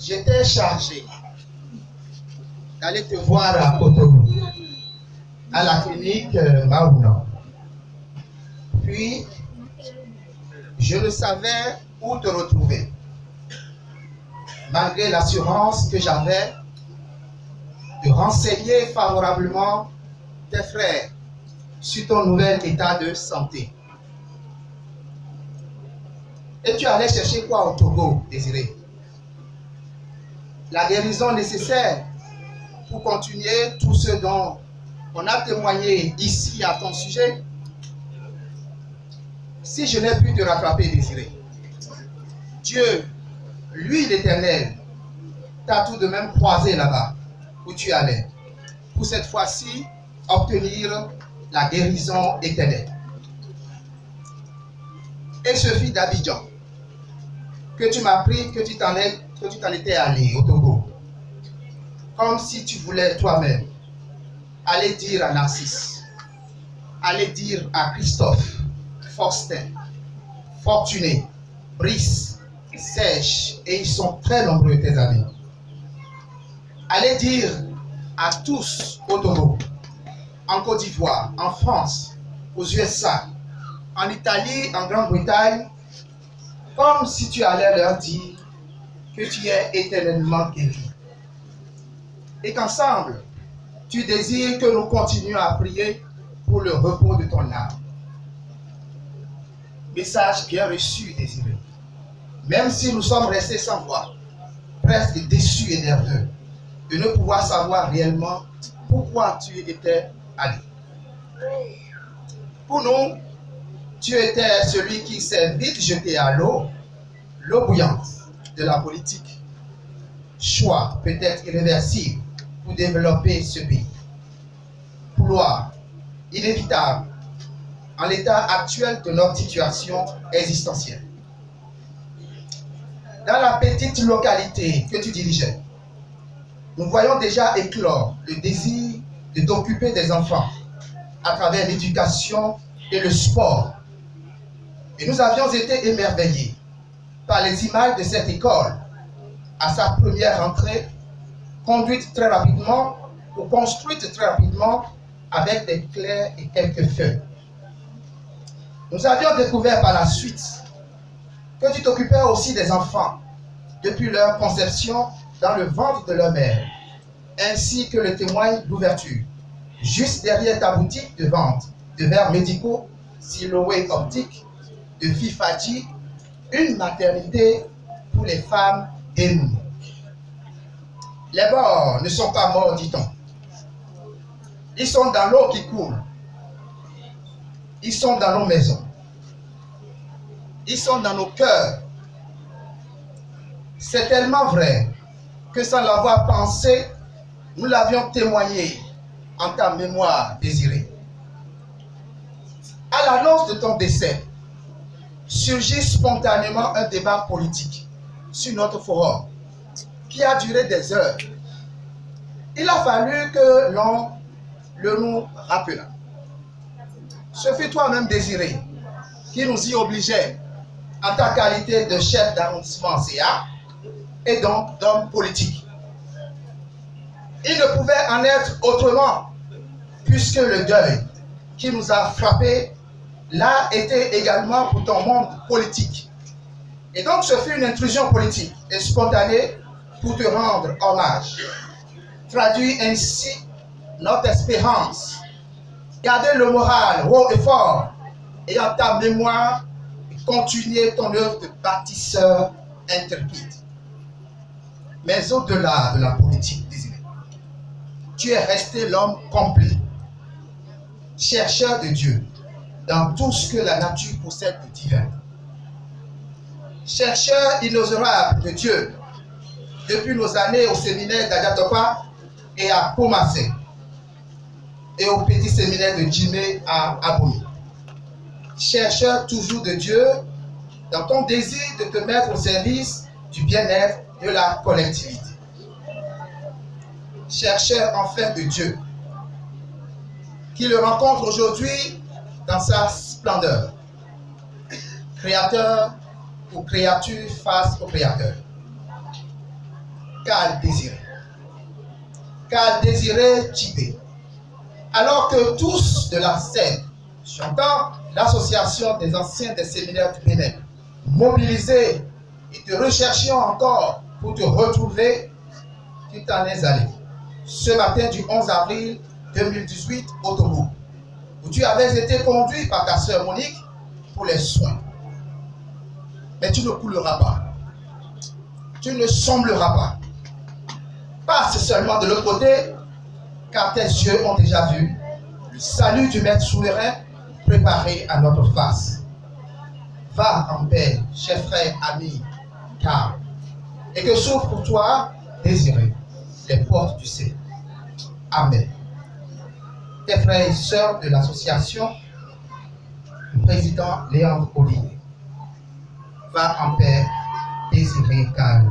j'étais chargé d'aller te voir à Cotonou, à la clinique Maouna. Puis, je ne savais où te retrouver, malgré l'assurance que j'avais de renseigner favorablement tes frères sur ton nouvel état de santé. Et tu allais chercher quoi au Togo, Désiré? La guérison nécessaire pour continuer tout ce dont on a témoigné ici à ton sujet. Si je n'ai pu te rattraper, Désiré, Dieu, lui l'Éternel, t'a tout de même croisé là-bas où tu allais, pour cette fois-ci obtenir la guérison éternelle. Et ce fut d'Abidjan que tu m'as appris que tu t'en étais allé au Togo, comme si tu voulais toi-même aller dire à Narcisse, aller dire à Christophe, Faustin, Fortuné, Brice, Sèche, et ils sont très nombreux tes amis. Allez dire à tous au Togo, en Côte d'Ivoire, en France, aux USA, en Italie, en Grande-Bretagne, comme si tu allais leur dire que tu es éternellement guéri. Et qu'ensemble, tu désires que nous continuions à prier pour le repos de ton âme. Message bien reçu, Désiré. Même si nous sommes restés sans voix, presque déçus et nerveux, de ne pouvoir savoir réellement pourquoi tu étais allé. Pour nous, tu étais celui qui s'est vite jeté à l'eau bouillante de la politique. Choix peut-être irréversible pour développer ce pays. Couloir inévitable en l'état actuel de notre situation existentielle. Dans la petite localité que tu dirigeais, nous voyons déjà éclore le désir de t'occuper des enfants à travers l'éducation et le sport. Et nous avions été émerveillés par les images de cette école à sa première rentrée, conduite très rapidement ou construite très rapidement avec des clairs et quelques feuilles. Nous avions découvert par la suite que tu t'occupais aussi des enfants depuis leur conception dans le ventre de leur mère, ainsi que le témoigne d'ouverture, juste derrière ta boutique de vente de verres médicaux, Siloé optique, de Fifadji, une maternité pour les femmes démunies. Les morts ne sont pas morts, dit-on. Ils sont dans l'eau qui coule. Ils sont dans nos maisons. Ils sont dans nos cœurs. C'est tellement vrai que sans l'avoir pensé, nous l'avions témoigné en ta mémoire désirée. À l'annonce de ton décès, surgit spontanément un débat politique sur notre forum qui a duré des heures. Il a fallu que l'on le nous rappela. Ce fut toi-même, Désiré, qui nous y obligeait en ta qualité de chef d'arrondissement CA et donc d'homme politique. Il ne pouvait en être autrement, puisque le deuil qui nous a frappés l'a été également pour ton monde politique. Et donc ce fut une intrusion politique et spontanée pour te rendre hommage. Traduis ainsi notre espérance. Garder le moral haut et fort et en ta mémoire continuer ton œuvre de bâtisseur intrépide. Mais au-delà de la politique, Désiré, tu es resté l'homme complet, chercheur de Dieu dans tout ce que la nature possède de divin. Chercheur inexorable de Dieu depuis nos années au séminaire d'Agatopa et à Kumase et au petit séminaire de Djimé à Aboumi. Chercheur toujours de Dieu dans ton désir de te mettre au service du bien-être de la collectivité. Chercheur enfin de Dieu qui le rencontre aujourd'hui dans sa splendeur. Créateur ou créature face au Créateur. Cal Désiré. Cal Désiré Tchibé. Alors que tous de la scène, j'entends l'association des anciens des séminaires du Bénin, mobilisés et te recherchions encore pour te retrouver, tu t'en es allé. Ce matin du 11 avril 2018 au Togo, où tu avais été conduit par ta sœur Monique pour les soins. Mais tu ne couleras pas. Tu ne sembleras pas. Passe seulement de l'autre côté, car tes yeux ont déjà vu le salut du Maître souverain préparé à notre face. Va en paix, cher frère, ami, car, et que s'ouvre pour toi, Désiré, les portes du ciel. Amen. Tes frères et sœurs de l'association, le président Léandre Olivier. Va en paix, Désiré, car